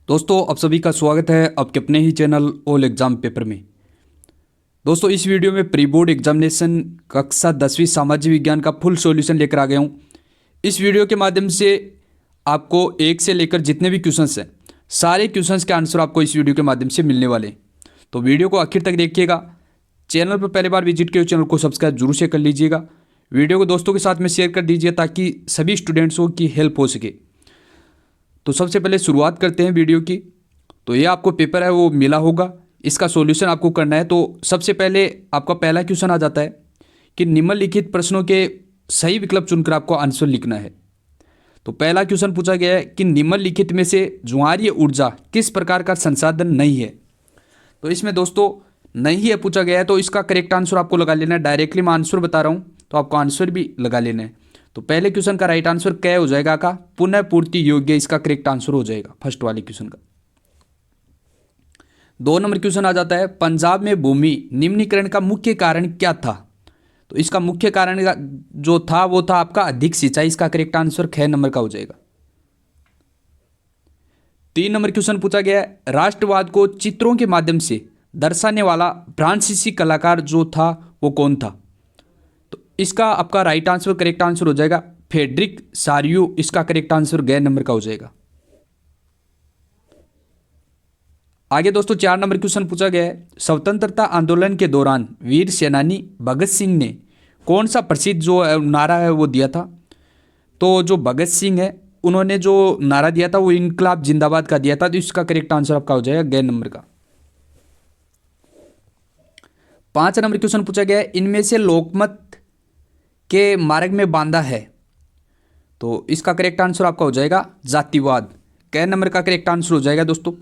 दोस्तों आप सभी का स्वागत है आपके अपने ही चैनल ऑल एग्ज़ाम पेपर में। दोस्तों इस वीडियो में प्री बोर्ड एग्जामिनेशन कक्षा 10वीं सामाजिक विज्ञान का फुल सॉल्यूशन लेकर आ गया हूँ। इस वीडियो के माध्यम से आपको एक से लेकर जितने भी क्वेश्चंस हैं सारे क्वेश्चंस के आंसर आपको इस वीडियो के माध्यम से मिलने वाले हैं। तो वीडियो को आखिर तक देखिएगा। चैनल पर पहली बार विजिट किए चैनल को सब्सक्राइब जरूर से कर लीजिएगा। वीडियो को दोस्तों के साथ में शेयर कर दीजिए ताकि सभी स्टूडेंट्सों की हेल्प हो सके। तो सबसे पहले शुरुआत करते हैं वीडियो की। तो ये आपको पेपर है वो मिला होगा, इसका सॉल्यूशन आपको करना है। तो सबसे पहले आपका पहला क्वेश्चन आ जाता है कि निम्नलिखित प्रश्नों के सही विकल्प चुनकर आपको आंसर लिखना है। तो पहला क्वेश्चन पूछा गया है कि निम्नलिखित में से ज्वारीय ऊर्जा किस प्रकार का संसाधन नहीं है। तो इसमें दोस्तों नहीं है पूछा गया है, तो इसका करेक्ट आंसर आपको लगा लेना है। डायरेक्टली मैं आंसर बता रहा हूँ तो आपको आंसर भी लगा लेना है। तो पहले क्वेश्चन का राइट आंसर क्या हो जाएगा का पुनः पूर्ति योग्य, इसका करेक्ट आंसर हो जाएगा फर्स्ट वाले क्वेश्चन का। 2 नंबर क्वेश्चन आ जाता है पंजाब में भूमि निम्नीकरण का मुख्य कारण क्या था। तो इसका मुख्य कारण जो था वो था आपका अधिक सिंचाई, इसका करेक्ट आंसर 6 नंबर का हो जाएगा। 3 नंबर क्वेश्चन पूछा गया है राष्ट्रवाद को चित्रों के माध्यम से दर्शाने वाला फ्रांसीसी कलाकार जो था वो कौन था। तो इसका आपका राइट आंसर करेक्ट आंसर हो जाएगा फ्रेडरिक सारियो, इसका करेक्ट आंसर 11 नंबर का हो जाएगा। आगे दोस्तों 4 नंबर क्वेश्चन पूछा गया है स्वतंत्रता आंदोलन के दौरान वीर सेनानी भगत सिंह ने कौन सा प्रसिद्ध जो नारा है वो दिया था। तो जो भगत सिंह है उन्होंने जो नारा दिया था वो इनकलाब जिंदाबाद का दिया था। तो इसका करेक्ट आंसर आपका हो जाएगा 11 नंबर का। 5 नंबर क्वेश्चन पूछा गया है इनमें से लोकमत के मार्ग में बांधा है। तो इसका करेक्ट आंसर आपका हो जाएगा जातिवाद, 11 नंबर का करेक्ट आंसर हो जाएगा दोस्तों।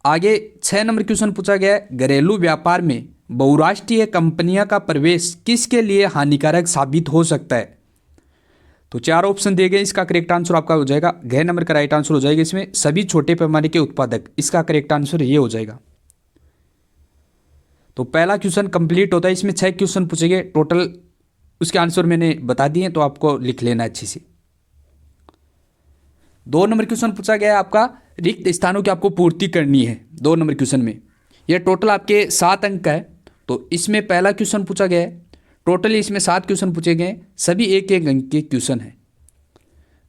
आगे 6 नंबर क्वेश्चन पूछा गया है घरेलू व्यापार में बहुराष्ट्रीय कंपनियां का प्रवेश किसके लिए हानिकारक साबित हो सकता है। तो 4 ऑप्शन दिए गए, इसका करेक्ट आंसर आपका हो जाएगा 11 नंबर का राइट आंसर हो जाएगा इसमें सभी छोटे पैमाने के उत्पादक, इसका करेक्ट आंसर ये हो जाएगा। तो पहला क्वेश्चन कंप्लीट होता है। इसमें 6 क्वेश्चन पूछे गए टोटल, उसके आंसर मैंने बता दिए तो आपको लिख लेना अच्छे से। 2 नंबर क्वेश्चन पूछा गया है आपका रिक्त स्थानों की आपको पूर्ति करनी है। 2 नंबर क्वेश्चन में यह टोटल आपके 7 अंक का है। तो इसमें पहला क्वेश्चन पूछा गया है, टोटली इसमें 7 क्वेश्चन पूछे गए हैं, सभी एक एक अंक के क्वेश्चन है।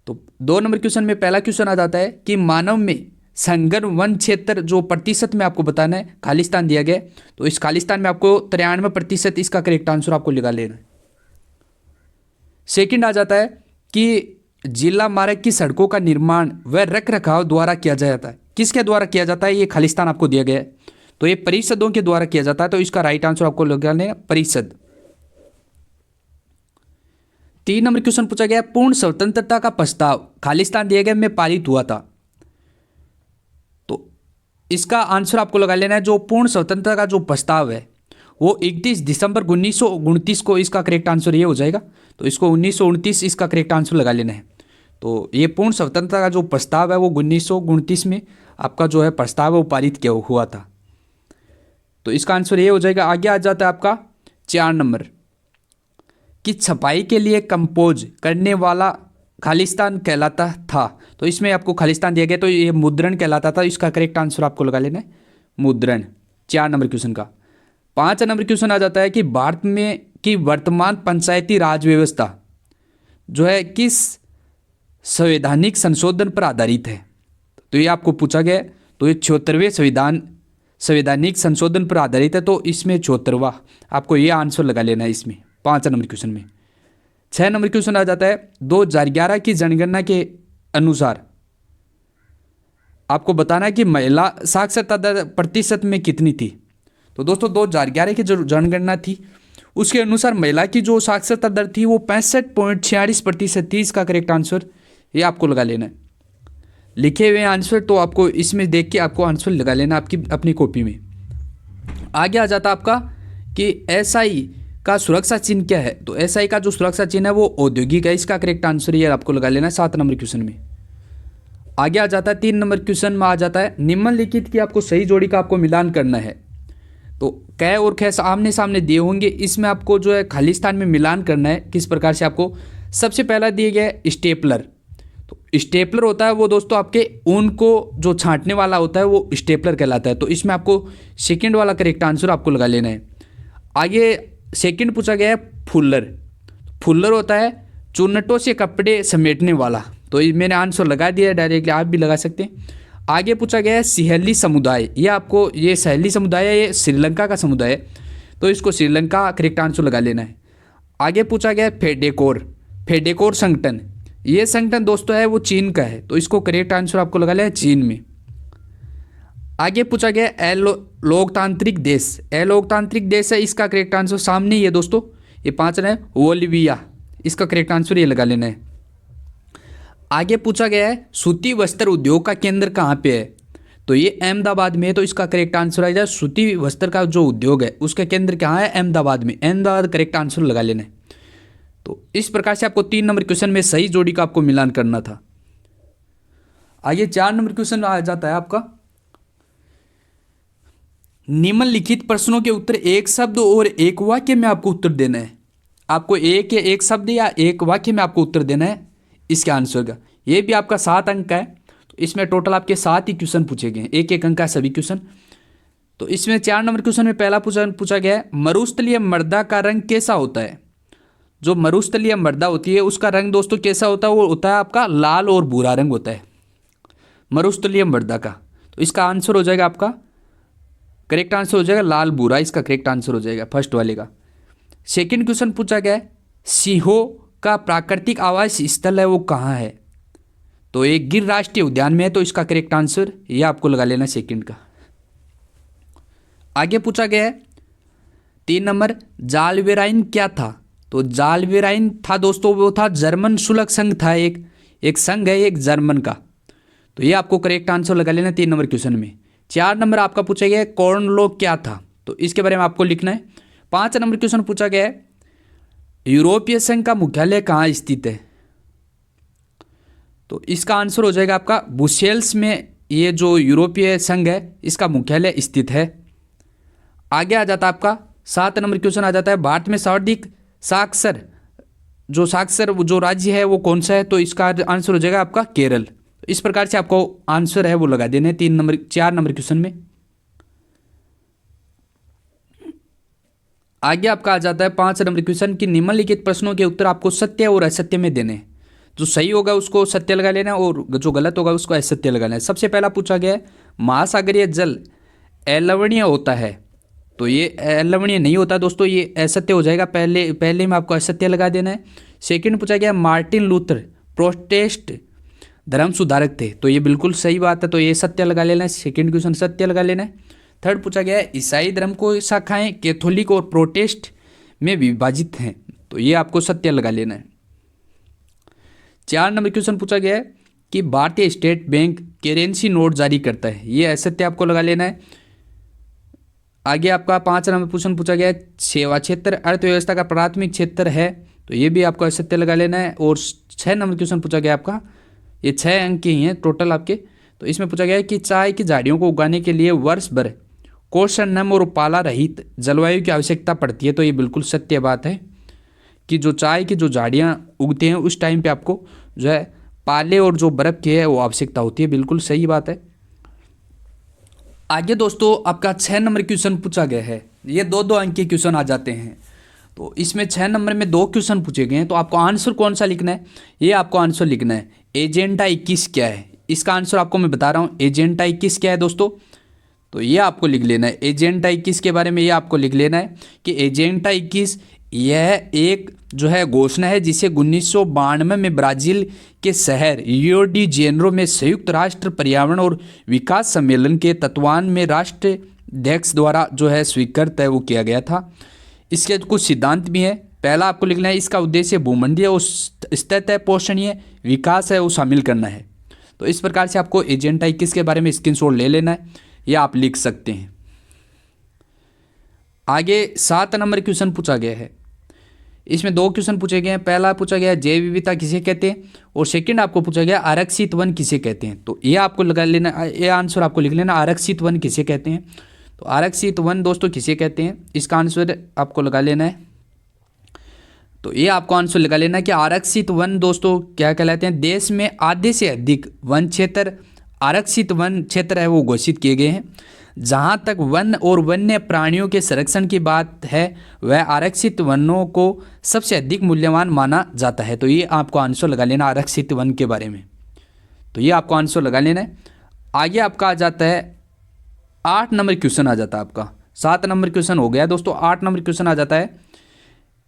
तो 2 नंबर क्वेश्चन में पहला क्वेश्चन आ जाता है कि मानव में संकर वन क्षेत्र जो प्रतिशत में आपको बताना है, खालिस्तान दिया गया है। तो इस खालिस्तान में आपको 93%, इसका करेक्ट आंसर आपको लगा लेना है। सेकंड आ जाता है कि जिला मार्ग की सड़कों का निर्माण व रख रखाव द्वारा किया जाता है, किसके द्वारा किया जाता है, ये खालिस्तान आपको दिया गया है। तो ये परिषदों के द्वारा किया जाता है। तो इसका राइट आंसर आपको लगा लेना परिषद। 3 नंबर क्वेश्चन पूछा गया पूर्ण स्वतंत्रता का प्रस्ताव खालिस्तान दिए गए में पारित हुआ था। तो इसका आंसर आपको लगा लेना है जो पूर्ण स्वतंत्रता का जो प्रस्ताव है वो 31 दिसंबर 1929 को, इसका करेक्ट आंसर ये हो जाएगा। तो इसको 1929 इसका करेक्ट आंसर लगा लेना है। तो ये पूर्ण स्वतंत्रता का जो प्रस्ताव है वो 1929 में आपका जो है प्रस्ताव है वो पारित किया हुआ था। तो इसका आंसर ये हो जाएगा। आगे आ जाता है आपका 4 नंबर कि छपाई के लिए कंपोज करने वाला खालिस्तान कहलाता था। तो इसमें आपको खालिस्तान दिया गया, तो ये मुद्रण कहलाता था। इसका करेक्ट आंसर आपको लगा लेना है मुद्रण, 4 नंबर क्वेश्चन का। 5 नंबर क्वेश्चन आ जाता है कि भारत में की वर्तमान पंचायती राज व्यवस्था जो है किस संवैधानिक संशोधन पर आधारित है। तो ये आपको पूछा गया है। तो ये 76वें संवैधानिक संशोधन पर आधारित है। तो इसमें 74वां आपको ये आंसर लगा लेना है इसमें 5 नंबर क्वेश्चन में। 6 नंबर क्वेश्चन आ जाता है 2011 की जनगणना के अनुसार आपको बताना है कि महिला साक्षरता दर प्रतिशत में कितनी थी। तो दोस्तों 2011 की जो जनगणना थी उसके अनुसार महिला की जो साक्षरता दर थी वो 65.46% थी। इसका करेक्ट आंसर ये आपको लगा लेना है। लिखे हुए आंसर तो आपको इसमें देख के आपको आंसर लगा लेना आपकी अपनी कॉपी में। आगे आ जाता आपका कि एसआई का सुरक्षा चिन्ह क्या है। तो एसआई का जो सुरक्षा चिन्ह है वो औद्योगिक है। इसका करेक्ट आंसर ये आपको लगा लेना है 7 नंबर क्वेश्चन में। आगे आ जाता है 3 नंबर क्वेश्चन में आ जाता है निम्नलिखित की आपको सही जोड़ी का आपको मिलान करना है। तो कै और खे आमने सामने दिए होंगे, इसमें आपको जो है खालिस्तान में मिलान करना है। किस प्रकार से आपको सबसे पहला दिए गया है स्टेपलर। तो स्टेपलर होता है वो दोस्तों आपके ऊन को जो छांटने वाला होता है वो स्टेपलर कहलाता है। तो इसमें आपको सेकंड वाला करेक्ट आंसर आपको लगा लेना है। आगे सेकंड पूछा गया है फुल्लर। फुल्लर होता है चुन्नटों से कपड़े समेटने वाला। तो मैंने आंसर लगा दिया है डायरेक्टली, आप भी लगा सकते हैं। आगे पूछा गया है सिहली समुदाय। ये आपको ये सहेली समुदाय है, ये श्रीलंका का समुदाय है, तो इसको श्रीलंका करेक्ट आंसर लगा लेना है। आगे पूछा गया है फेडेकोर। फेडेकोर संगठन, ये संगठन दोस्तों है वो चीन का है, तो इसको करेक्ट आंसर आपको लगा लेना है चीन में। आगे पूछा गया है लोकतांत्रिक देश। लोकतांत्रिक देश है, इसका करेक्ट आंसर सामने ही है दोस्तों, ये 5 है बोलिविया, इसका करेक्ट आंसर ये लगा लेना है। आगे पूछा गया है सूती वस्त्र उद्योग का केंद्र कहाँ पे है। तो ये अहमदाबाद में है, तो इसका करेक्ट आंसर आ जाए सूती वस्त्र का जो उद्योग है उसका केंद्र कहाँ है, अहमदाबाद में। अहमदाबाद करेक्ट आंसर लगा लेना है। तो इस प्रकार से आपको 3 नंबर क्वेश्चन में सही जोड़ी का आपको मिलान करना था। आगे 4 नंबर क्वेश्चन आ जाता है आपका, निम्नलिखित प्रश्नों के उत्तर एक शब्द और एक वाक्य में आपको उत्तर देना है। आपको एक शब्द या एक वाक्य में आपको उत्तर देना है इसके आंसर का। ये भी आपका 7 अंक का है, तो इसमें टोटल आपके 7 ही क्वेश्चन पूछे गए हैं, एक अंक का सभी क्वेश्चन। तो इसमें 4 नंबर क्वेश्चन में पहला पूछा गया है मरुस्थलीय मृदा का रंग कैसा होता है। जो मरुस्थलीय मृदा होती है उसका रंग दोस्तों कैसा होता है, वो होता है आपका लाल और भूरा रंग होता है मरुस्थलीय मृदा का। तो इसका आंसर हो जाएगा आपका करेक्ट आंसर हो जाएगा लाल भूरा, इसका करेक्ट आंसर हो जाएगा फर्स्ट वाले का। सेकंड क्वेश्चन पूछा गया है सिंहों का प्राकृतिक आवास स्थल है वो कहाँ है। तो ये गिर राष्ट्रीय उद्यान में है, तो इसका करेक्ट आंसर ये आपको लगा लेना सेकंड का। आगे पूछा गया है 3 नंबर जालवेराइन क्या था। तो जालवेराइन था दोस्तों वो था जर्मन शुल्क संघ था, एक संघ है एक जर्मन का। तो ये आपको करेक्ट आंसर लगा लेना 3 नंबर क्वेश्चन में। 4 नंबर आपका पूछा गया है कॉर्न लॉ क्या था, तो इसके बारे में आपको लिखना है। 5 नंबर क्वेश्चन पूछा गया है यूरोपीय संघ का मुख्यालय कहाँ स्थित है। तो इसका आंसर हो जाएगा आपका ब्रुसेल्स में, ये जो यूरोपीय संघ है इसका मुख्यालय स्थित है। आगे आ जाता है आपका 7 नंबर क्वेश्चन आ जाता है भारत में सर्वाधिक साक्षर जो राज्य है वो कौन सा है। तो इसका आंसर हो जाएगा आपका केरल। तो इस प्रकार से आपको आंसर है वो लगा देने 4 नंबर क्वेश्चन में। आगे आपका आ जाता है 5 नंबर क्वेश्चन की निम्नलिखित प्रश्नों के उत्तर आपको सत्य और असत्य में देने हैं। जो सही होगा उसको सत्य लगा लेना और जो गलत होगा उसको असत्य लगाना है। सबसे पहला पूछा गया है महासागरीय जल अलवणीय होता है। तो ये अलवणीय नहीं होता दोस्तों, ये असत्य हो जाएगा, पहले में आपको असत्य लगा देना है। सेकंड पूछा गया मार्टिन लूथर प्रोटेस्ट धर्म सुधारक थे। तो ये बिल्कुल सही बात है, तो ये सत्य लगा लेना है, सेकंड क्वेश्चन सत्य लगा लेना है। थर्ड पूछा गया है ईसाई धर्म को शाखाएं कैथोलिक और प्रोटेस्ट में विभाजित हैं। तो ये आपको सत्य लगा लेना है। 4 नंबर क्वेश्चन पूछा गया है कि भारतीय स्टेट बैंक करेंसी नोट जारी करता है। ये असत्य आपको लगा लेना है। आगे आपका 5 नंबर क्वेश्चन पूछा गया है सेवा क्षेत्र अर्थव्यवस्था का प्राथमिक क्षेत्र है। तो ये भी आपको असत्य लगा लेना है। और 6 नंबर क्वेश्चन पूछा गया आपका, ये 6 अंक के ही हैं टोटल आपके। तो इसमें पूछा गया है कि चाय की झाड़ियों को उगाने के लिए वर्ष भर कोषणम और पाला रहित जलवायु की आवश्यकता पड़ती है। तो ये बिल्कुल सत्य बात है कि जो चाय की जो झाड़ियाँ उगते हैं उस टाइम पे आपको जो है पाले और जो बर्फ़ की है वो आवश्यकता होती है, बिल्कुल सही बात है। आगे दोस्तों आपका 6 नंबर क्वेश्चन पूछा गया है, ये 2-2 अंक के क्वेश्चन आ जाते हैं। तो इसमें 6 नंबर में 2 क्वेश्चन पूछे गए हैं। तो आपको आंसर कौन सा लिखना है, ये आपको आंसर लिखना है एजेंडा 21 क्या है। इसका आंसर आपको मैं बता रहा हूँ, एजेंडा 21 क्या है दोस्तों। तो ये आपको लिख लेना है एजेंडा 21 के बारे में, ये आपको लिख लेना है कि एजेंडा 21 यह एक जो है घोषणा है जिसे 1992 में ब्राज़ील के शहर रियो डी जेनेरो में संयुक्त राष्ट्र पर्यावरण और विकास सम्मेलन के तत्वान में राष्ट्राध्यक्ष द्वारा जो है स्वीकृत है वो किया गया था। इसके कुछ सिद्धांत भी हैं। पहला आपको लिखना है इसका उद्देश्य भूमंडलीय और स्थित पोषणीय विकास है वो शामिल करना है। तो इस प्रकार से आपको एजेंडा 21 के बारे में स्क्रीनशॉट ले लेना है, या आप लिख सकते हैं। आगे 7 नंबर क्वेश्चन पूछा गया है, इसमें 2 क्वेश्चन पूछे गए हैं। पहला पूछा गया जैव विविधता किसे कहते हैं और सेकंड आपको पूछा गया आरक्षित वन किसे कहते हैं। तो ये आपको लगा लेना, ये आंसर आपको लिख लेना आरक्षित वन किसे कहते हैं। तो आरक्षित वन दोस्तों किसे कहते हैं, इसका आंसर आपको लगा लेना है तो ये आपको आंसर लगा लेना कि आरक्षित वन दोस्तों क्या कहलाते हैं, देश में आधे से अधिक वन क्षेत्र आरक्षित वन क्षेत्र है वो घोषित किए गए हैं। जहाँ तक वन और वन्य प्राणियों के संरक्षण की बात है वह आरक्षित वनों को सबसे अधिक मूल्यवान माना जाता है। तो ये आपको आंसर लगा लेना आरक्षित वन के बारे में। तो ये आपको आंसर लगा लेना है। आगे आपका आ जाता है 8 नंबर क्वेश्चन आ जाता है आपका। 7 नंबर क्वेश्चन हो गया दोस्तों, 8 नंबर क्वेश्चन आ जाता है।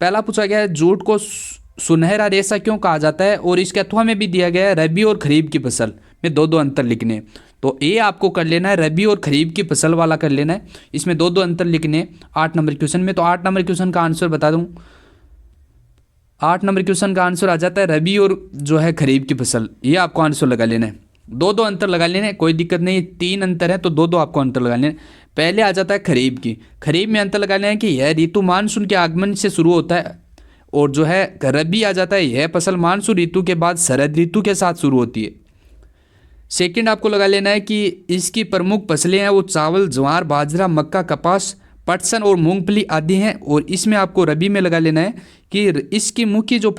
पहला पूछा गया है जूट को सुनहरा रेशा क्यों कहा जाता है, और इसके अथवा में भी दिया गया है रबी और खरीफ की फसल में दो अंतर लिखने। तो ये आपको कर लेना है, रबी और खरीफ की फसल वाला कर लेना है, इसमें दो अंतर लिखने 8 नंबर क्वेश्चन में। तो 8 नंबर क्वेश्चन का आंसर बता दूं, 8 नंबर क्वेश्चन का आंसर आ जाता है रबी और जो है खरीफ की फसल। ये आपको आंसर लगा लेना है, दो अंतर लगा लेने, कोई दिक्कत नहीं, 3 अंतर है तो दो आपको अंतर लगा लेना। पहले आ जाता है खरीफ की, खरीफ में अंतर लगा लेना है कि यह ऋतु मानसून के आगमन से शुरू होता है, और जो है रबी आ जाता है यह फसल मानसून ऋतु के बाद शरद ऋतु के साथ शुरू होती है। सेकंड आपको लगा लेना है कि इसकी प्रमुख फसलें हैं वो चावल, ज्वार, बाजरा, मक्का, कपास, पटसन और मूंगफली आदि हैं। और इसमें आपको रबी में लगा लेना है कि इसकी मुख्य जो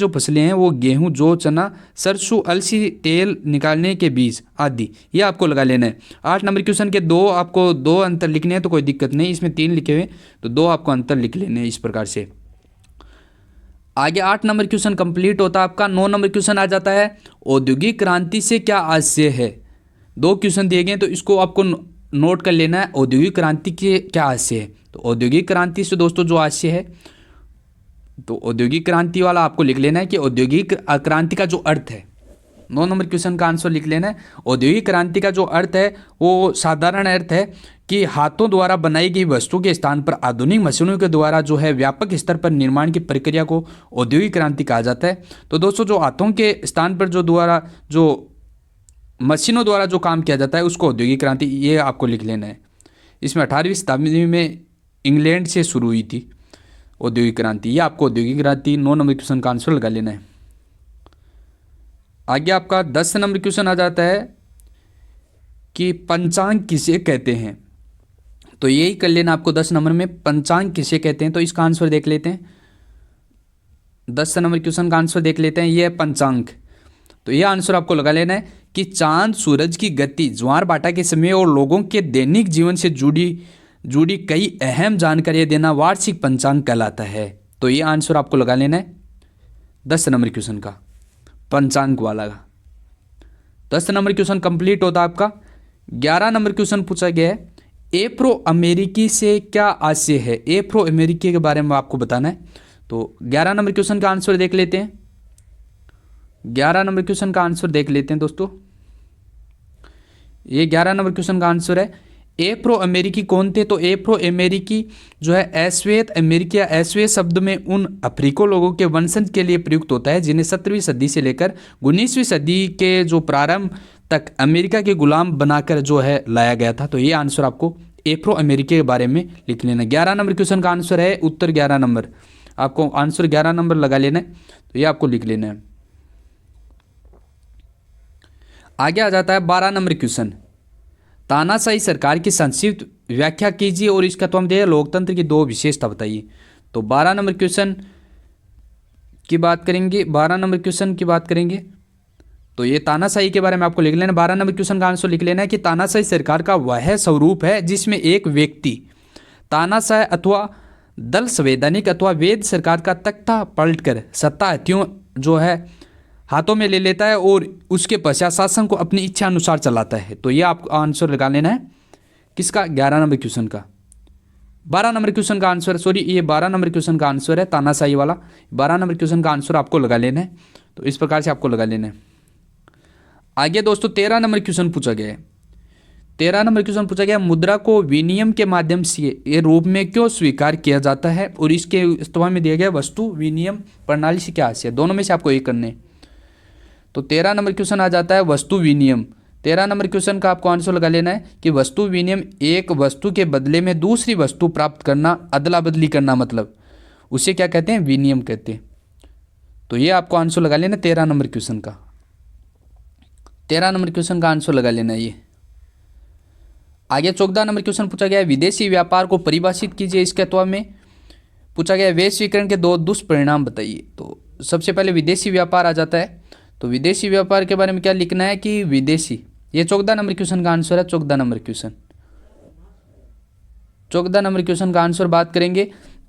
फसलें हैं वो गेहूं, जौ, चना, सरसों, अलसी, तेल निकालने के बीज आदि, ये आपको लगा लेना है। 8 नंबर क्वेश्चन के आपको दो अंतर लिखने हैं तो कोई दिक्कत नहीं, इसमें 3 लिखे हुए तो 2 आपको अंतर लिख लेने हैं इस प्रकार से। आगे 8 नंबर क्वेश्चन कंप्लीट होता है आपका। 9 नंबर क्वेश्चन आ जाता है औद्योगिक क्रांति से क्या आशय है। 2 क्वेश्चन दिए गए तो इसको आपको नोट कर लेना है, औद्योगिक क्रांति के क्या आशय है। तो औद्योगिक क्रांति से दोस्तों जो आशय है, तो औद्योगिक क्रांति वाला आपको लिख लेना है कि औद्योगिक क्रांति का जो अर्थ है, 9 नंबर क्वेश्चन का आंसर लिख लेना है। औद्योगिक क्रांति का जो अर्थ है वो साधारण अर्थ है कि हाथों द्वारा बनाई गई वस्तु के स्थान पर आधुनिक मशीनों के द्वारा जो है व्यापक स्तर पर निर्माण की प्रक्रिया को औद्योगिक क्रांति कहा जाता है। तो दोस्तों जो हाथों के स्थान पर जो मशीनों द्वारा जो काम किया जाता है उसको औद्योगिक क्रांति, ये आपको लिख लेना है। इसमें 18वीं शताब्दी में इंग्लैंड से शुरू हुई थी औद्योगिक क्रांति। ये आपको औद्योगिक क्रांति 9 नंबर क्वेश्चन का आंसर लगा लेना है। आगे आपका 10 नंबर क्वेश्चन आ जाता है कि पंचांग किसे कहते हैं। तो यही कर लेना आपको 10 नंबर में, पंचांग किसे कहते हैं। तो इसका आंसर देख लेते हैं, 10 नंबर क्वेश्चन का आंसर देख लेते हैं। ये है पंचांग। तो ये आंसर आपको लगा लेना है कि चांद, सूरज की गति, ज्वार भाटा के समय और लोगों के दैनिक जीवन से जुड़ी कई अहम जानकारियां देना वार्षिक पंचांग कहलाता है। तो ये आंसर आपको लगा लेना है 10 नंबर क्वेश्चन का, पंचांग वाला का। 10 नंबर क्वेश्चन कंप्लीट होता है आपका। 11 नंबर क्वेश्चन पूछा गया है एफ्रो अमेरिकी से क्या आशय है। एफ्रो अमेरिकी के बारे में आपको बताना है। तो 11 नंबर क्वेश्चन का आंसर देख लेते हैं। 11 नंबर क्वेश्चन का आंसर देख लेते हैं दोस्तों। ये 11 नंबर क्वेश्चन का आंसर है एफ्रो अमेरिकी कौन थे। तो एफ्रो अमेरिकी जो है अश्वेत अमेरिकी, अश्वेत शब्द में उन अफ्रीको लोगों के वंशज के लिए प्रयुक्त होता है जिन्हें 17वीं सदी से लेकर 19वीं सदी के जो प्रारंभ तक अमेरिका के गुलाम बनाकर जो है लाया गया था। तो ये आंसर आपको एफ्रो अमेरिकी के बारे में लिख लेना। 11 नंबर क्वेश्चन का आंसर है उत्तर 11 नंबर, आपको आंसर 11 नंबर लगा लेना है। तो ये आपको लिख लेना है। आगे आ जाता है 12 नंबर क्वेश्चन, तानाशाही सरकार की संक्षिप्त व्याख्या कीजिए और इसका तो हम दे लोकतंत्र की 2 विशेषता बताइए। तो 12 नंबर क्वेश्चन की बात करेंगे, 12 नंबर क्वेश्चन की बात करेंगे तो ये तानाशाही के बारे में आपको लिख लेना। 12 नंबर क्वेश्चन का आंसर लिख लेना है कि तानाशाही सरकार का वह स्वरूप है जिसमें एक व्यक्ति तानाशाह अथवा दल संवैधानिक अथवा वैध सरकार का तख्ता पलटकर सत्ता हथियों जो है हाथों में ले लेता है और उसके पश्चात शासन को अपनी इच्छा अनुसार चलाता है। तो ये आपको आंसर लगा लेना है किसका, 11 नंबर क्वेश्चन का। 12 नंबर क्वेश्चन का आंसर, सॉरी ये 12 नंबर क्वेश्चन का आंसर है तानाशाही वाला। 12 नंबर क्वेश्चन का आंसर आपको लगा लेना है। तो इस प्रकार से आपको लगा लेना है। आगे दोस्तों 13 नंबर क्वेश्चन पूछा गया है। 13 नंबर क्वेश्चन पूछा गया मुद्रा को विनिमय के माध्यम से ये रूप में क्यों स्वीकार किया जाता है और इसके इस्तेमाल में दिया गया वस्तु विनिमय प्रणाली से क्या आशय है। दोनों में से आपको एक करने। तो 13 नंबर क्वेश्चन आ जाता है वस्तु विनिमय। 13 नंबर क्वेश्चन का आपको आंसर लगा लेना है कि वस्तु विनिमय एक वस्तु के बदले में दूसरी वस्तु प्राप्त करना, अदला बदली करना, मतलब उसे क्या कहते हैं, विनिमय कहते हैं। तो ये आपको आंसर लगा लेना 13 नंबर क्वेश्चन का। 13 नंबर क्वेश्चन का आंसर लगा लेना ये। आगे 14 नंबर क्वेश्चन पूछा गया है विदेशी व्यापार को परिभाषित कीजिए। इसके अथवा में पूछा गया वैश्वीकरण के दो दुष्परिणाम बताइए। तो सबसे पहले विदेशी व्यापार आ जाता है। तो विदेशी व्यापार के बारे में क्या लिखना है कि विदेशी, ये 14 नंबर क्वेश्चन का आंसर है। 14 नंबर क्वेश्चन, 14 नंबर क्वेश्चन का आंसर बात करेंगे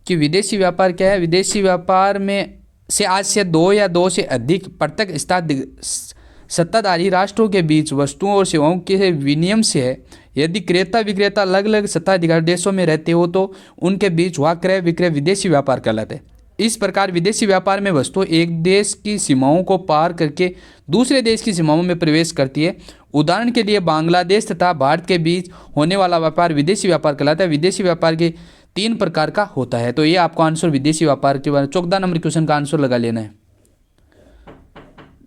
कि विदेशी व्यापार क्या है। विदेशी व्यापार में से आज से दो या दो से अधिक प्रत्यक्ष सत्ताधारी राष्ट्रों के बीच वस्तुओं और सेवाओं के विनिमय से है। यदि क्रेता विक्रेता अलग अलग सत्ताधिकारी देशों में रहते हो तो उनके बीच हुआ क्रय विक्रय विदेशी व्यापार कहलाता है। इस प्रकार विदेशी व्यापार में वस्तु एक देश की सीमाओं को पार करके दूसरे देश की सीमाओं में प्रवेश करती है। उदाहरण के लिए बांग्लादेश तथा भारत के बीच होने वाला व्यापार विदेशी व्यापार कहलाता है। विदेशी व्यापार के 3 प्रकार का होता है। तो ये आपको आंसर विदेशी व्यापार के बारे में 14 नंबर क्वेश्चन का आंसर लगा लेना है।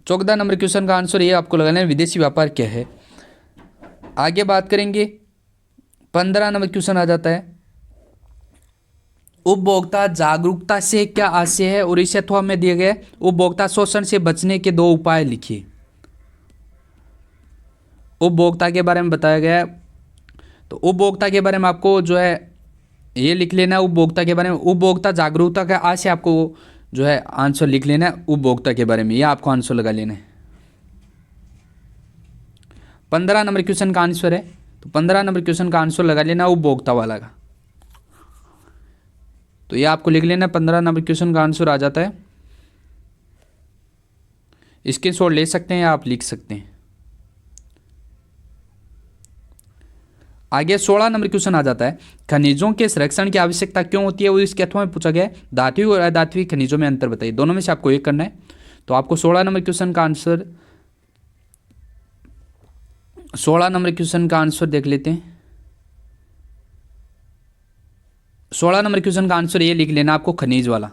14 नंबर क्वेश्चन का आंसर ये आपको लगाना है विदेशी व्यापार क्या है। आगे बात करेंगे 15 नंबर क्वेश्चन आ जाता है उपभोक्ता जागरूकता से क्या आशय है और इसे अथवा में दिए गए उपभोक्ता शोषण से बचने के 2 उपाय लिखिए। उपभोक्ता के बारे में बताया गया है। तो उपभोक्ता के बारे में आपको जो है ये लिख लेना है। उपभोक्ता के बारे में उपभोक्ता जागरूकता का आशय आपको जो है आंसर लिख लेना है उपभोक्ता के बारे में, यह आपको आंसर लगा लेना है। 15 नंबर क्वेश्चन का आंसर है। तो 15 नंबर क्वेश्चन का आंसर लगा लेना उपभोक्ता वाला का। तो ये आपको लिख लेना 15 नंबर क्वेश्चन का आंसर आ जाता है। इसके शॉट ले सकते हैं या आप लिख सकते हैं। आगे 16 नंबर क्वेश्चन आ जाता है खनिजों के संरक्षण की आवश्यकता क्यों होती है और इसके अथवा में पूछा गया है धात्विक और अधात्विक खनिजों में अंतर बताइए। दोनों में से आपको एक करना है। तो आपको 16 नंबर क्वेश्चन का आंसर 16 नंबर क्वेश्चन का आंसर देख लेते हैं। 16 नंबर क्वेश्चन का आंसर ये लिख लेना आपको खनिज वाला।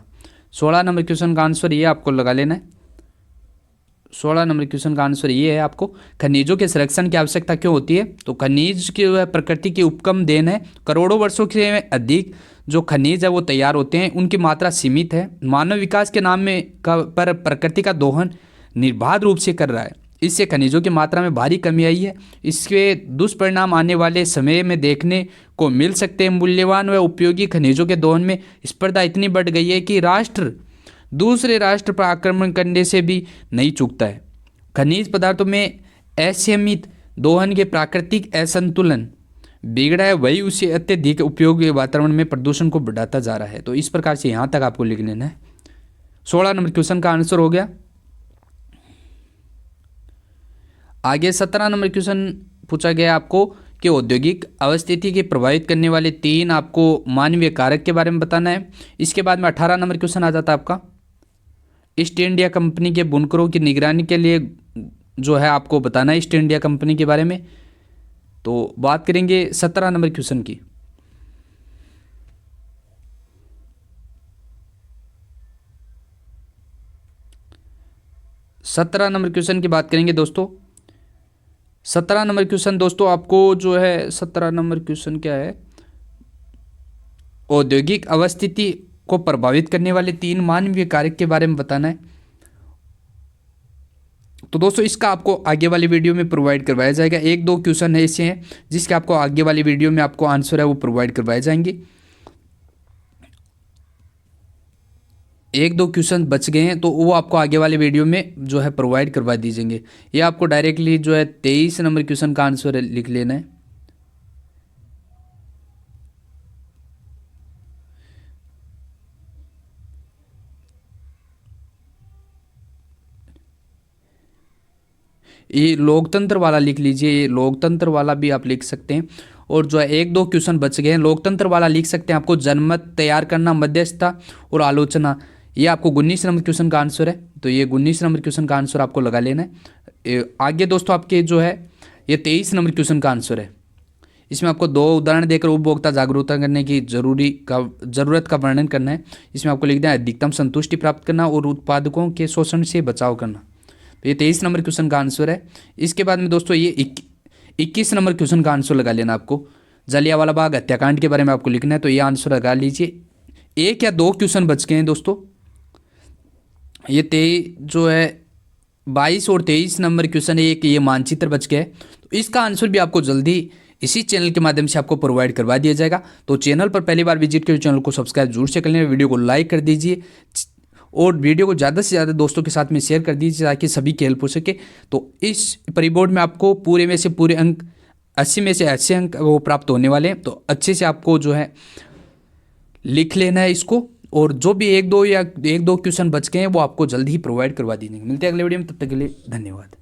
16 नंबर क्वेश्चन का आंसर ये आपको लगा लेना है। 16 नंबर क्वेश्चन का आंसर ये है आपको खनिजों के संरक्षण की आवश्यकता क्यों होती है। तो खनिज की प्रकृति की उपकम देन है। करोड़ों वर्षों से अधिक जो खनिज है वो तैयार होते हैं, उनकी मात्रा सीमित है। मानव विकास के नाम में पर प्रकृति का दोहन निर्बाध रूप से कर रहा है। इससे खनिजों की मात्रा में भारी कमी आई है। इसके दुष्परिणाम आने वाले समय में देखने को मिल सकते हैं। मूल्यवान व उपयोगी खनिजों के दोहन में स्पर्धा इतनी बढ़ गई है कि राष्ट्र दूसरे राष्ट्र पर आक्रमण करने से भी नहीं चूकता है। खनिज पदार्थों में असीमित दोहन के प्राकृतिक असंतुलन बिगड़ा है, वही उसे अत्यधिक उपयोग वातावरण में प्रदूषण को बढ़ाता जा रहा है। तो इस प्रकार से यहाँ तक आपको लिख लेना है। 16 नंबर क्वेश्चन का आंसर हो गया। आगे 17 नंबर क्वेश्चन पूछा गया आपको कि औद्योगिक अवस्थिति के प्रभावित करने वाले 3 आपको मानवीय कारक के बारे में बताना है। इसके बाद में 18 नंबर क्वेश्चन आ जाता है आपका ईस्ट इंडिया कंपनी के बुनकरों की निगरानी के लिए जो है आपको बताना है ईस्ट इंडिया कंपनी के बारे में। तो बात करेंगे 17 नंबर क्वेश्चन की। सत्रह नंबर क्वेश्चन की बात करेंगे दोस्तों। 17 नंबर क्वेश्चन दोस्तों आपको जो है 17 नंबर क्वेश्चन क्या है, औद्योगिक अवस्थिति को प्रभावित करने वाले 3 मानवीय कारक के बारे में बताना है। तो दोस्तों इसका आपको आगे वाली वीडियो में प्रोवाइड करवाया जाएगा। 1-2 क्वेश्चन ऐसे हैं जिसके आपको आगे वाली वीडियो में आपको आंसर है वो प्रोवाइड करवाए जाएंगे। 1-2 क्वेश्चन बच गए हैं तो वो आपको आगे वाले वीडियो में जो है प्रोवाइड करवा दीजिएंगे। ये आपको डायरेक्टली जो है 23 नंबर क्वेश्चन का आंसर लिख लेना है। ये लोकतंत्र वाला लिख लीजिए, ये लोकतंत्र वाला भी आप लिख सकते हैं। और जो है 1-2 क्वेश्चन बच गए हैं, लोकतंत्र वाला लिख सकते हैं। आपको जनमत तैयार करना, मध्यस्थता और आलोचना, ये आपको 19 नंबर क्वेश्चन का आंसर है। तो ये 19 नंबर क्वेश्चन का आंसर आपको लगा लेना है। आगे दोस्तों आपके जो है ये 23 नंबर क्वेश्चन का आंसर है। इसमें आपको 2 उदाहरण देकर उपभोक्ता जागरूकता करने की ज़रूरत का वर्णन करना है। इसमें आपको लिख देना अधिकतम संतुष्टि प्राप्त करना और उत्पादकों के शोषण से बचाव करना। तो ये 23 नंबर क्वेश्चन का आंसर है। इसके बाद में दोस्तों ये 21 नंबर क्वेश्चन का आंसर लगा लेना। आपको जलियांवाला बाग हत्याकांड के बारे में आपको लिखना है। तो ये आंसर लगा लीजिए। 1 या 2 क्वेश्चन बच गए हैं दोस्तों। ये जो है 22 और 23 नंबर क्वेश्चन है, एक ये मानचित्र बच गया है। तो इसका आंसर भी आपको जल्दी इसी चैनल के माध्यम से आपको प्रोवाइड करवा दिया जाएगा। तो चैनल पर पहली बार विजिट करिए, चैनल को सब्सक्राइब जरूर से कर लेना, वीडियो को लाइक कर दीजिए और वीडियो को ज़्यादा से ज़्यादा दोस्तों के साथ में शेयर कर दीजिए ताकि सभी की हेल्प हो सके। तो इस परिबोर्ड में आपको पूरे में से पूरे अंक 80 में से 80 अंक वो प्राप्त होने वाले हैं। तो अच्छे से आपको जो है लिख लेना है इसको, और जो भी एक दो क्वेश्चन बच गए हैं वो आपको जल्दी ही प्रोवाइड करवा देंगे। मिलते हैं अगले वीडियो में, तब तक के लिए धन्यवाद।